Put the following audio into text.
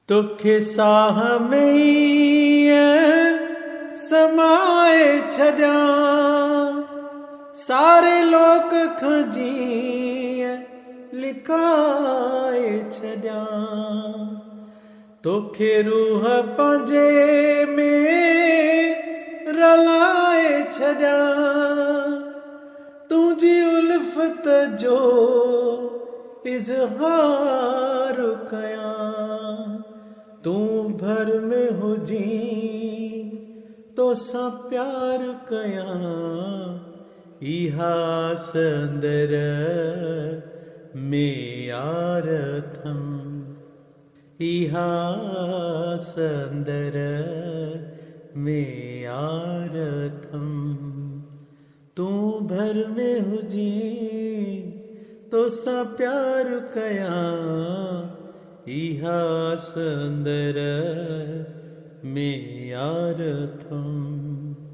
तोखे साह में ई समाए छॾियां, सारे लोक खां जीअं लिकाए छॾियां। तोखे रूह पंहिंजे में रलाए छॾियां, तुंहिंजी उल्फत जो इज़हार कयां। तूं भर में हुजी तोसां प्यार कयां, इहा संदर में यार थम, इहा संदर में यार थम। तूं भर में हुजी तोसां प्यार कयां, इहा संदर में यार थम।